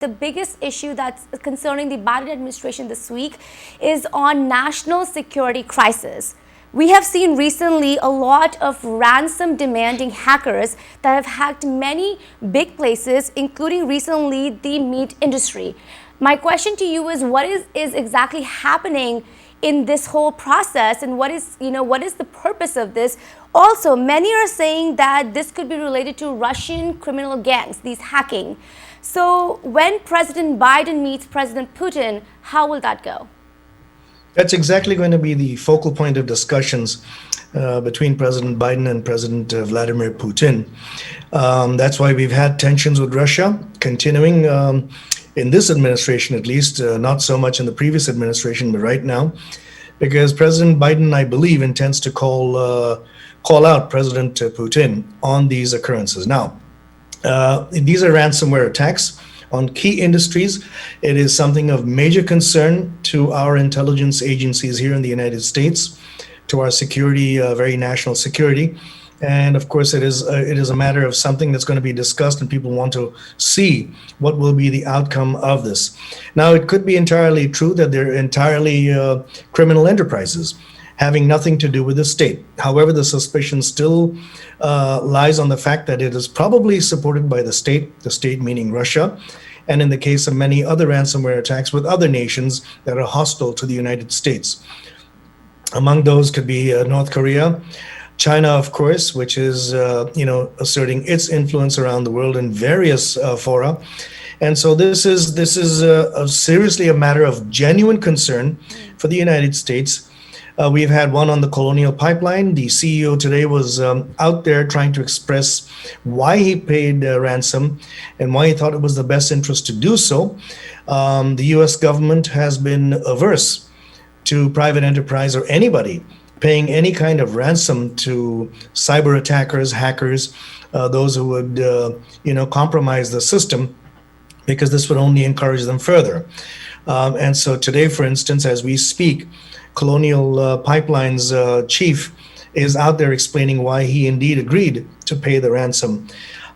the biggest issue that's concerning the Biden administration this week is on national security crisis. We have seen recently a lot of ransom demanding hackers that have hacked many big places, including recently the meat industry. My question to you is, what is exactly happening in this whole process, and what is the purpose of this? Also, many are saying that this could be related to Russian criminal gangs, these hacking. So when President Biden meets President Putin, how will that go? That's exactly going to be the focal point of discussions between President Biden and President Vladimir Putin. That's why we've had tensions with Russia continuing in this administration, at least, not so much in the previous administration, but right now, because President Biden, I believe, intends to call out President Putin on these occurrences. Now, these are ransomware attacks on key industries. It is something of major concern to our intelligence agencies here in the United States, to our security, very national security. And of course, it is a matter of something that's going to be discussed, and people want to see what will be the outcome of this. Now, it could be entirely true that they're entirely criminal enterprises, having nothing to do with the state. However, the suspicion still lies on the fact that it is probably supported by the state meaning Russia, and in the case of many other ransomware attacks with other nations that are hostile to the United States. Among those could be North Korea, China, of course, which is asserting its influence around the world in various fora. And so this is seriously a matter of genuine concern for the United States. We've had one on the Colonial Pipeline. The CEO today was out there trying to express why he paid ransom and why he thought it was the best interest to do so. The US government has been averse to private enterprise or anybody paying any kind of ransom to cyber attackers, hackers, those who would compromise the system, because this would only encourage them further. And so today, for instance, as we speak, Colonial Pipeline's chief is out there explaining why he indeed agreed to pay the ransom,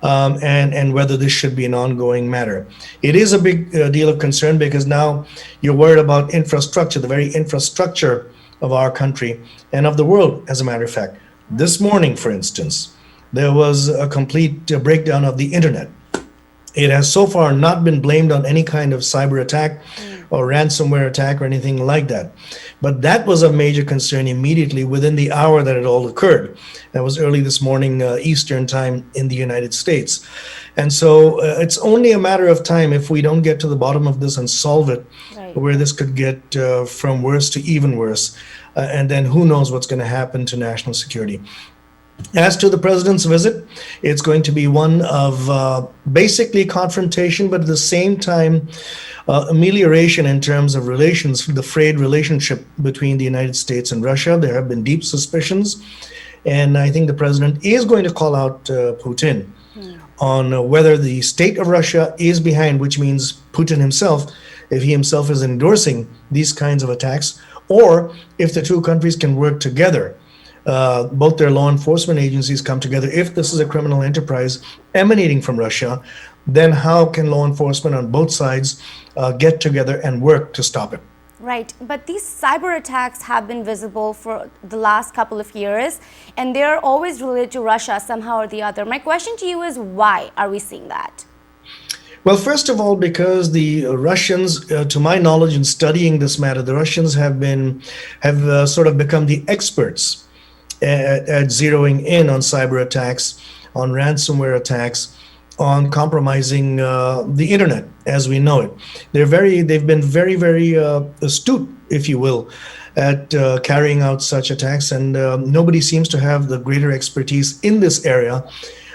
and whether this should be an ongoing matter. It is a big deal of concern, because now you're worried about infrastructure, the very infrastructure of our country and of the world, as a matter of fact. This morning, for instance, there was a complete breakdown of the internet. It has so far not been blamed on any kind of cyber attack or ransomware attack or anything like that. But that was of major concern immediately within the hour that it all occurred. That was early this morning, Eastern time in the United States. And so it's only a matter of time, if we don't get to the bottom of this and solve it, right, where this could get from worse to even worse. And then who knows what's going to happen to national security. As to the president's visit, it's going to be one of basically confrontation, but at the same time, amelioration in terms of relations, the frayed relationship between the United States and Russia. There have been deep suspicions, and I think the president is going to call out Putin on whether the state of Russia is behind, which means Putin himself, if he himself is endorsing these kinds of attacks, or if the two countries can work together. Both their law enforcement agencies come together. If this is a criminal enterprise emanating from Russia, then how can law enforcement on both sides get together and work to stop it? Right, but these cyber attacks have been visible for the last couple of years, and they're always related to Russia somehow or the other. My question to you is, why are we seeing that? Well, first of all, because the Russians, to my knowledge in studying this matter, the Russians have sort of become the experts at zeroing in on cyber attacks, on ransomware attacks, on compromising the internet as we know it. They've been very, very astute, if you will, at carrying out such attacks, and nobody seems to have the greater expertise in this area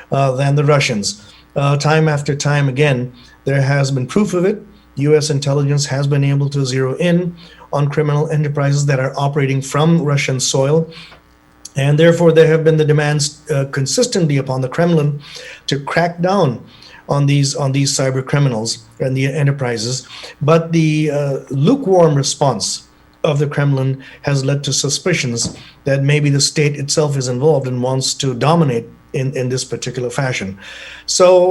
than the Russians. Time after time again, there has been proof of it. U.S. intelligence has been able to zero in on criminal enterprises that are operating from Russian soil. And therefore, there have been the demands consistently upon the Kremlin to crack down on these cyber criminals and the enterprises. But the lukewarm response of the Kremlin has led to suspicions that maybe the state itself is involved and wants to dominate in this particular fashion. So,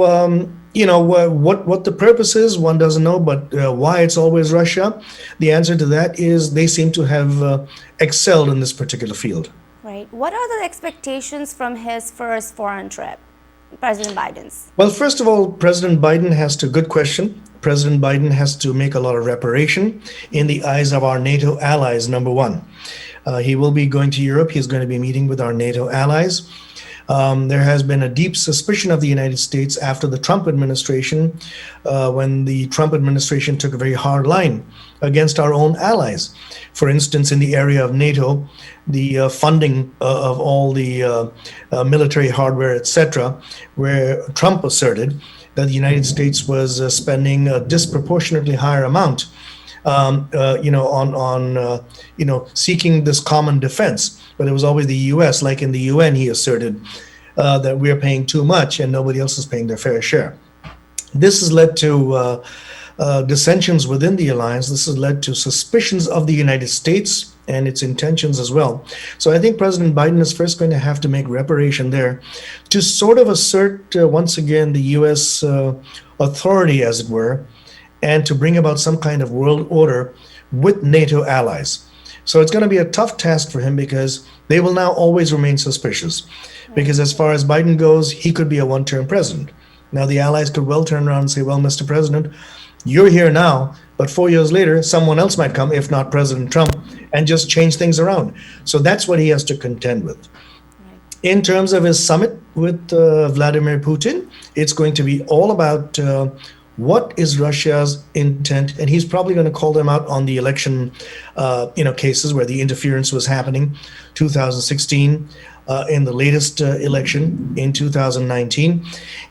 what the purpose is, one doesn't know, but why it's always Russia, the answer to that is they seem to have excelled in this particular field. Right. What are the expectations from his first foreign trip, President Biden's? Well, first of all, President Biden has to, good question. President Biden has to make a lot of reparation in the eyes of our NATO allies, number one. He will be going to Europe. He's going to be meeting with our NATO allies. There has been a deep suspicion of the United States after the Trump administration, when the Trump administration took a very hard line against our own allies. For instance, in the area of NATO, the funding of all the military hardware, etc., where Trump asserted that the United States was spending a disproportionately higher amount, seeking this common defense. But it was always the U.S., like in the UN, he asserted that we are paying too much and nobody else is paying their fair share. This has led to dissensions within the alliance. This has led to suspicions of the United States and its intentions as well. So I think President Biden is first going to have to make reparation there to sort of assert once again the U.S. Authority, as it were, and to bring about some kind of world order with NATO allies. So it's going to be a tough task for him because they will now always remain suspicious. Because as far as Biden goes, he could be a one-term president. Now the allies could well turn around and say, well, Mr. President, you're here now, but 4 years later, someone else might come, if not President Trump, and just change things around. So that's what he has to contend with. In terms of his summit with Vladimir Putin, it's going to be all about what is Russia's intent, and he's probably going to call them out on the election, cases where the interference was happening, 2016, in the latest election in 2019,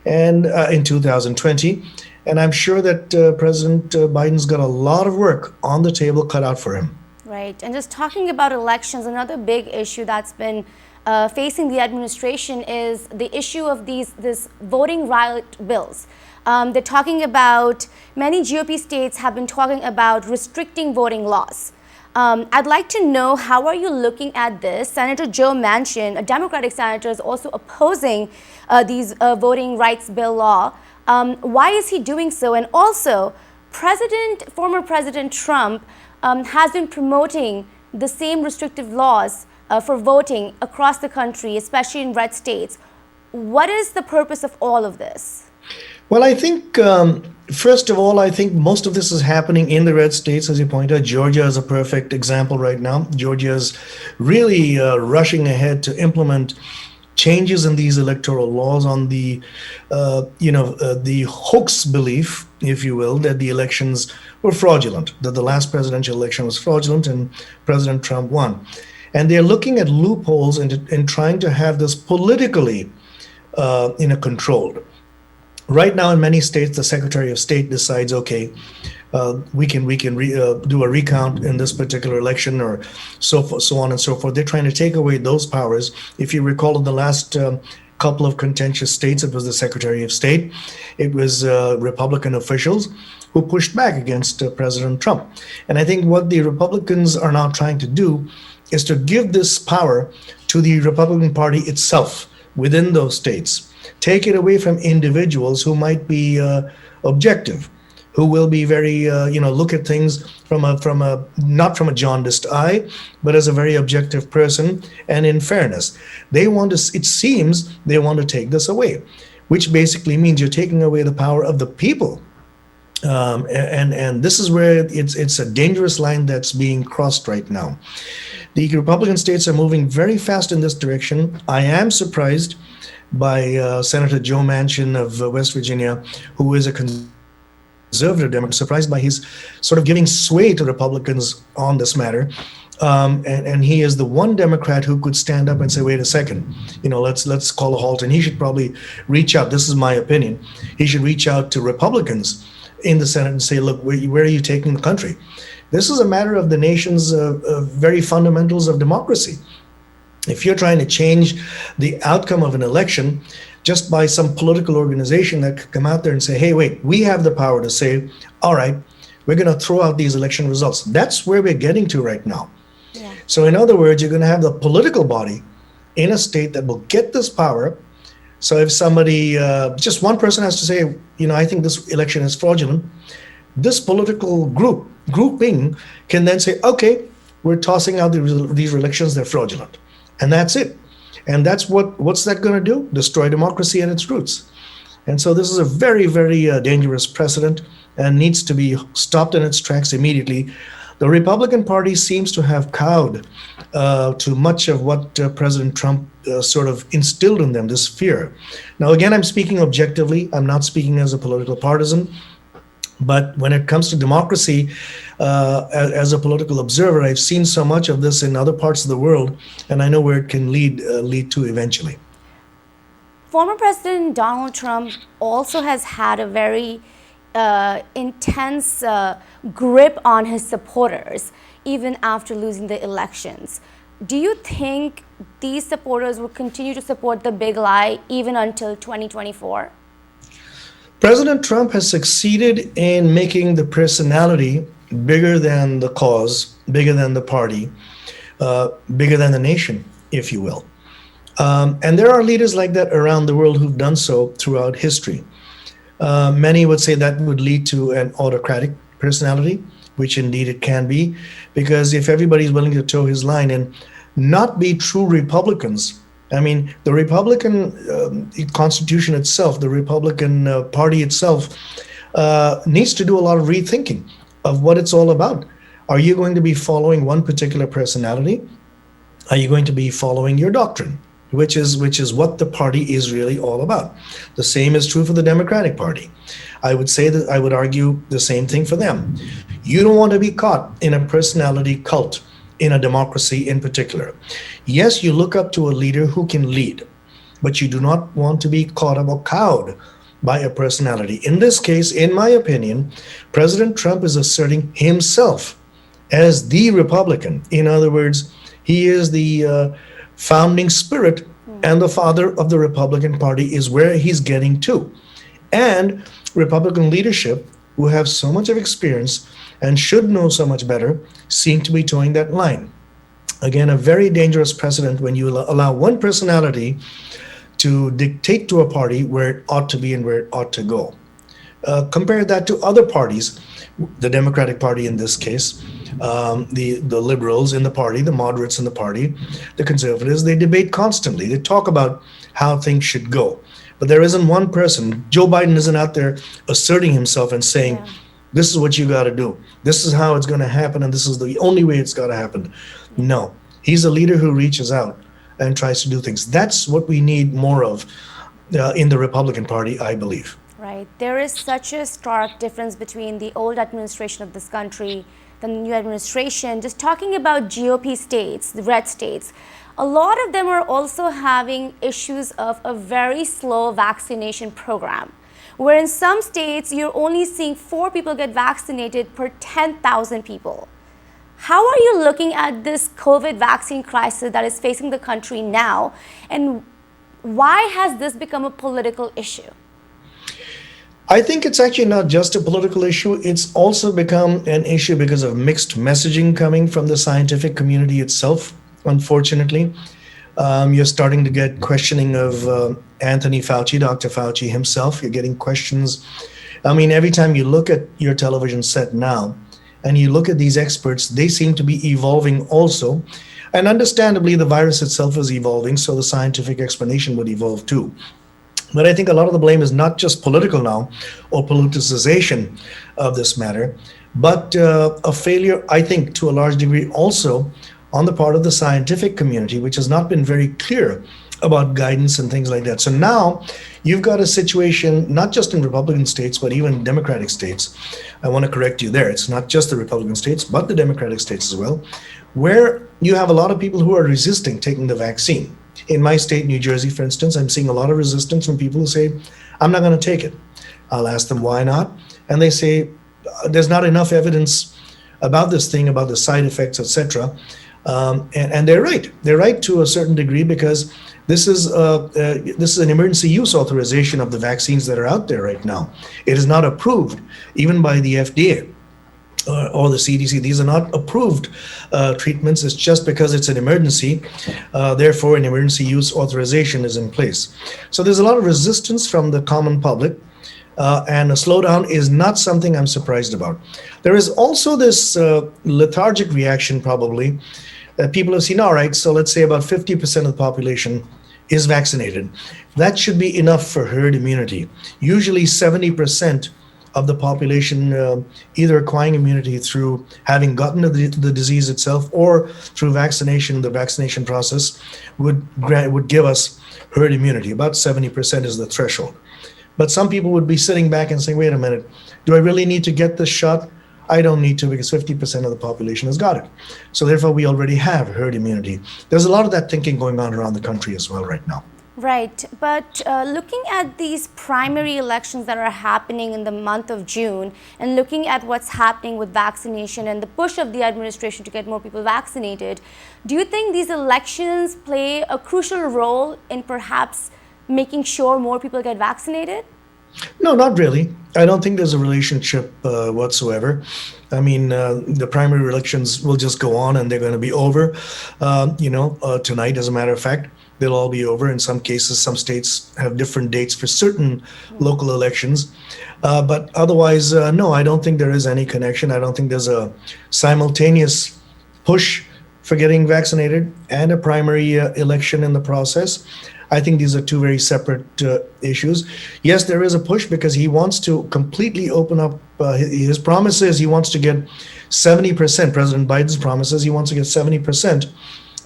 and in 2020. And I'm sure that President Biden's got a lot of work on the table cut out for him. Right. And just talking about elections, another big issue that's been facing the administration is the issue of this voting right bills. They're talking about, many GOP states have been talking about restricting voting laws. I'd like to know, how are you looking at this? Senator Joe Manchin, a Democratic senator, is also opposing these voting rights bill law. Why is he doing so? And also, former President Trump has been promoting the same restrictive laws for voting across the country, especially in red states. What is the purpose of all of this? Well, I think, first of all, I think most of this is happening in the red states, as you point out. Georgia is a perfect example right now. Georgia is really rushing ahead to implement changes in these electoral laws on the hoax belief, if you will, that the elections were fraudulent, that the last presidential election was fraudulent and President Trump won. And they're looking at loopholes and trying to have this politically controlled. Right now, in many states, the Secretary of State decides, okay, we can do a recount in this particular election, or so on and so forth. They're trying to take away those powers. If you recall, in the last couple of contentious states, it was the Secretary of State. It was Republican officials who pushed back against President Trump. And I think what the Republicans are now trying to do is to give this power to the Republican Party itself within those states. Take it away from individuals who might be objective, who will be very, look at things from a not from a jaundiced eye, but as a very objective person and in fairness. It seems they want to take this away, which basically means you're taking away the power of the people. And this is where it's a dangerous line that's being crossed right now. The Republican states are moving very fast in this direction. I am surprised by Senator Joe Manchin of West Virginia, who is a conservative Democrat, surprised by his sort of giving sway to Republicans on this matter. And he is the one Democrat who could stand up and say, wait a second, let's call a halt. And he should probably reach out. This is my opinion. He should reach out to Republicans in the Senate and say, look, where are you taking the country? This is a matter of the nation's very fundamentals of democracy. If you're trying to change the outcome of an election just by some political organization that could come out there and say, hey, wait, we have the power to say, all right, we're going to throw out these election results. That's where we're getting to right now. Yeah. So in other words, you're going to have the political body in a state that will get this power So if somebody, just one person has to say, I think this election is fraudulent, this political grouping can then say, okay, we're tossing out these elections, they're fraudulent. And that's it. And that's what's that going to do? Destroy democracy at its roots. And so this is a very, very dangerous precedent and needs to be stopped in its tracks immediately. The Republican Party seems to have cowed to much of what President Trump sort of instilled in them, this fear. Now, again, I'm speaking objectively. I'm not speaking as a political partisan. But when it comes to democracy, as a political observer, I've seen so much of this in other parts of the world, and I know where it can lead to eventually. Former President Donald Trump also has had a very intense grip on his supporters, even after losing the elections. Do you think these supporters will continue to support the big lie even until 2024? President Trump has succeeded in making the personality bigger than the cause, bigger than the party, bigger than the nation, if you will. And there are leaders like that around the world who've done so throughout history. Many would say that would lead to an autocratic personality, which indeed it can be, because if everybody's willing to toe his line and not be true Republicans, I mean, the Republican Constitution itself, the Republican Party itself, needs to do a lot of rethinking of what it's all about. Are you going to be following one particular personality? Are you going to be following your doctrine, which is what the party is really all about? The same is true for the Democratic Party. I would argue the same thing for them. You don't want to be caught in a personality cult in a democracy in particular. Yes, you look up to a leader who can lead, but you do not want to be caught up or cowed by a personality. In this case, in my opinion, President Trump is asserting himself as the Republican. In other words, he is the founding spirit and the father of the Republican Party is where he's getting to. And Republican leadership, who have so much of experience and should know so much better, seem to be towing that line. Again, a very dangerous precedent when you allow one personality to dictate to a party where it ought to be and where it ought to go. Compare that to other parties, the Democratic Party in this case, the liberals in the party, the moderates in the party, the conservatives, they debate constantly. They talk about how things should go. But there isn't one person, Joe Biden isn't out there asserting himself and saying, this is what you got to do. This is how it's going to happen, and this is the only way it's got to happen. No, he's a leader who reaches out and tries to do things. That's what we need more of in the Republican Party, I believe. Right. There is such a stark difference between the old administration of this country, the new administration. Just talking about GOP states, the red states, a lot of them are also having issues of a very slow vaccination program, where in some states you're only seeing 4 people get vaccinated per 10,000 people. How are you looking at this COVID vaccine crisis that is facing the country now, and why has this become a political issue? I think it's actually not just a political issue. It's also become an issue because of mixed messaging coming from the scientific community itself, unfortunately. You're starting to get questioning of Anthony Fauci, Dr. Fauci himself. You're getting questions. I mean, every time you look at your television set now and you look at these experts, they seem to be evolving also. And understandably, the virus itself is evolving, so the scientific explanation would evolve too. But I think a lot of the blame is not just political now or politicization of this matter, but a failure, I think, to a large degree also on the part of the scientific community, which has not been very clear about guidance and things like that. So now you've got a situation, not just in Republican states, but even Democratic states. I want to correct you there. It's not just the Republican states, but the Democratic states as well, where you have a lot of people who are resisting taking the vaccine. In my state, New Jersey, for instance, I'm seeing a lot of resistance from people who say, I'm not going to take it. I'll ask them why not. And they say, there's not enough evidence about this thing, about the side effects, etc. And they're right. They're right to a certain degree, because this is an emergency use authorization of the vaccines that are out there right now. It is not approved, even by the FDA. or the CDC. These are not approved treatments. It's just because it's an emergency. Therefore, an emergency use authorization is in place. So there's a lot of resistance from the common public. And a slowdown is not something I'm surprised about. There is also this lethargic reaction, probably, that people have seen, all right, so let's say about 50% of the population is vaccinated. That should be enough for herd immunity. Usually 70% of the population either acquiring immunity through having gotten the disease itself or through vaccination, the vaccination process would give us herd immunity. About 70% is the threshold. But some people would be sitting back and saying, wait a minute, do I really need to get this shot? I don't need to because 50% of the population has got it. So therefore, we already have herd immunity. There's a lot of that thinking going on around the country as well right now. Right, but looking at these primary elections that are happening in the month of June and looking at what's happening with vaccination and the push of the administration to get more people vaccinated, do you think these elections play a crucial role in perhaps making sure more people get vaccinated? No, not really. I don't think there's a relationship whatsoever. I mean, the primary elections will just go on and they're going to be over, tonight, as a matter of fact. They'll all be over. In some cases, some states have different dates for certain local elections. But otherwise, no, I don't think there is any connection. I don't think there's a simultaneous push for getting vaccinated and a primary election in the process. I think these are two very separate issues. Yes, there is a push because he wants to completely open up his promises. He wants to get 70%, President Biden's promises, he wants to get 70%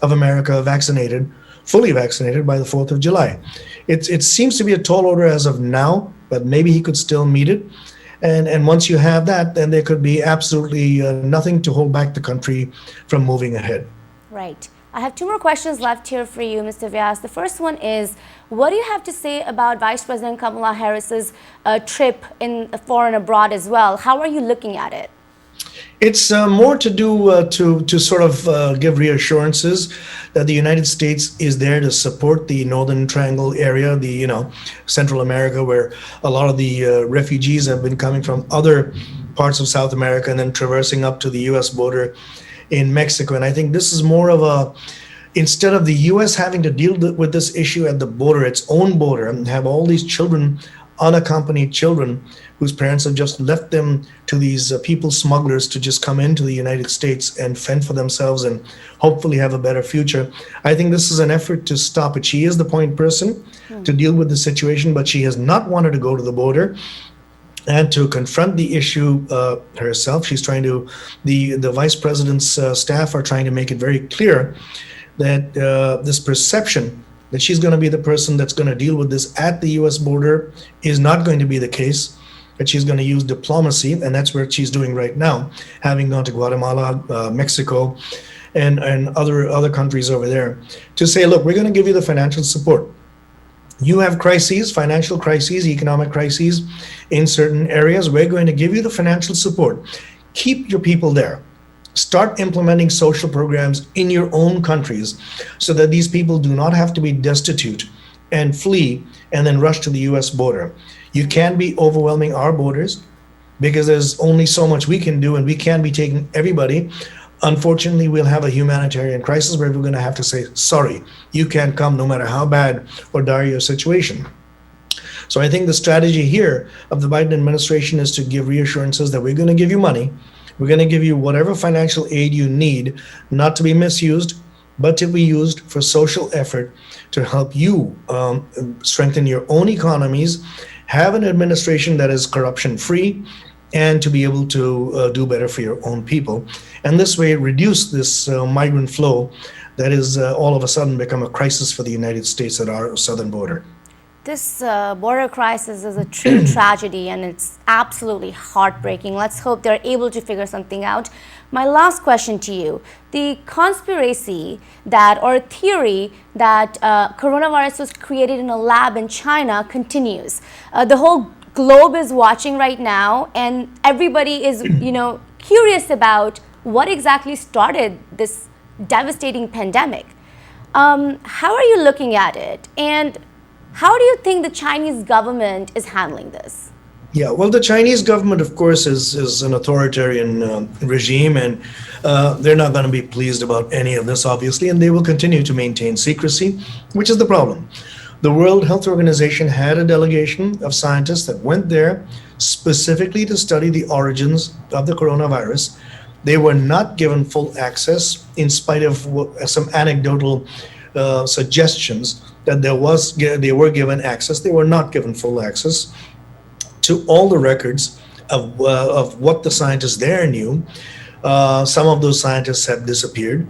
of America vaccinated, fully vaccinated by the 4th of July. It seems to be a tall order as of now, but maybe he could still meet it. And once you have that, then there could be absolutely nothing to hold back the country from moving ahead. Right. I have two more questions left here for you, Mr. Vyas. The first one is, what do you have to say about Vice President Kamala Harris's trip in foreign abroad as well? How are you looking at it? It's more to do to sort of give reassurances that the United States is there to support the Northern Triangle area, the Central America, where a lot of the refugees have been coming from other parts of South America and then traversing up to the U.S. border in Mexico. And I think this is more of a, instead of the U.S. having to deal with this issue at the border, its own border, and have all these children, unaccompanied children, whose parents have just left them to these people smugglers to just come into the United States and fend for themselves and hopefully have a better future. I think this is an effort to stop it. She is the point person to deal with the situation, but she has not wanted to go to the border and to confront the issue herself. She's trying to, the vice president's staff are trying to make it very clear that this perception that she's going to be the person that's going to deal with this at the U.S. border is not going to be the case, that she's going to use diplomacy, and that's what she's doing right now, having gone to Guatemala, Mexico, and other countries over there, to say, look, we're going to give you the financial support. You have crises, financial crises, economic crises in certain areas. We're going to give you the financial support. Keep your people there. Start implementing social programs in your own countries so that these people do not have to be destitute and flee and then rush to the U.S. border. You can't be overwhelming our borders because there's only so much we can do, and we can't be taking everybody. Unfortunately, we'll have a humanitarian crisis where we're going to have to say, sorry, you can't come no matter how bad or dire your situation. So I think the strategy here of the Biden administration is to give reassurances that we're going to give you money. We're going to give you whatever financial aid you need, not to be misused, but to be used for social effort to help you strengthen your own economies, have an administration that is corruption-free, and to be able to do better for your own people. And this way reduce this migrant flow that is all of a sudden become a crisis for the United States at our southern border. This border crisis is a true tragedy, and it's absolutely heartbreaking. Let's hope they're able to figure something out. My last question to you, the conspiracy that, or theory that coronavirus was created in a lab in China continues. The whole globe is watching right now, and everybody is, curious about what exactly started this devastating pandemic. How are you looking at it, and how do you think the Chinese government is handling this? Yeah, well, the Chinese government, of course, is an authoritarian regime, and they're not going to be pleased about any of this, obviously, and they will continue to maintain secrecy, which is the problem. The World Health Organization had a delegation of scientists that went there specifically to study the origins of the coronavirus. They were not given full access, in spite of some anecdotal suggestions that they were given access. They were not given full access to all the records of what the scientists there knew. Some of those scientists have disappeared,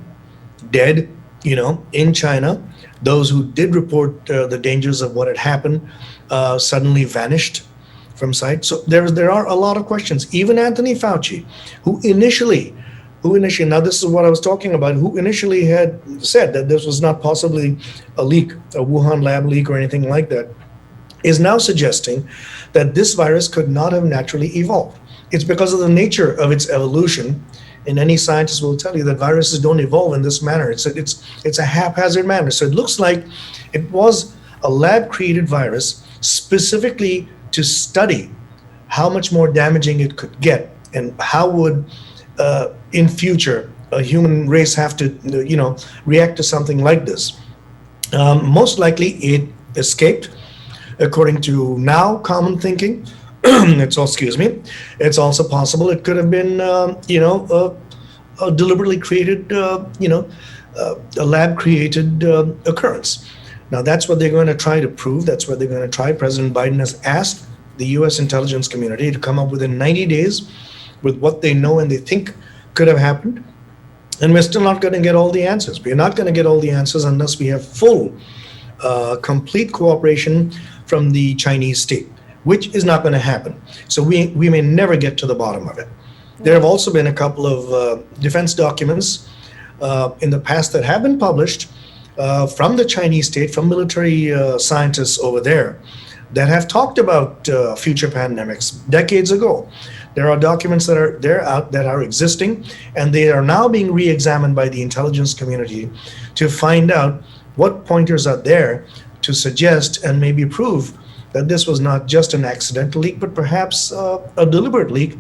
dead, in China. Those who did report the dangers of what had happened suddenly vanished from sight. So there are a lot of questions. Even Anthony Fauci, who initially, now this is what I was talking about, who initially had said that this was not possibly a leak, a Wuhan lab leak or anything like that, is now suggesting that this virus could not have naturally evolved. It's because of the nature of its evolution, and any scientist will tell you that viruses don't evolve in this manner. It's a haphazard manner. So it looks like it was a lab-created virus specifically to study how much more damaging it could get, and how would in future a human race have to react to something like this. Most likely it escaped, according to now common thinking. It's also possible it could have been a deliberately created a lab created occurrence. Now that's what they're going to try to prove. That's what they're going to try. President Biden has asked the US intelligence community to come up within 90 days with what they know and they think could have happened. And we're still not going to get all the answers. We're not going to get all the answers unless we have full, complete cooperation from the Chinese state, which is not going to happen. So we may never get to the bottom of it. There have also been a couple of defense documents in the past that have been published from the Chinese state, from military scientists over there, that have talked about future pandemics decades ago. There are documents that are existing, and they are now being re-examined by the intelligence community to find out what pointers are there to suggest and maybe prove that this was not just an accidental leak, but perhaps a deliberate leak,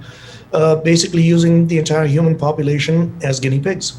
basically using the entire human population as guinea pigs.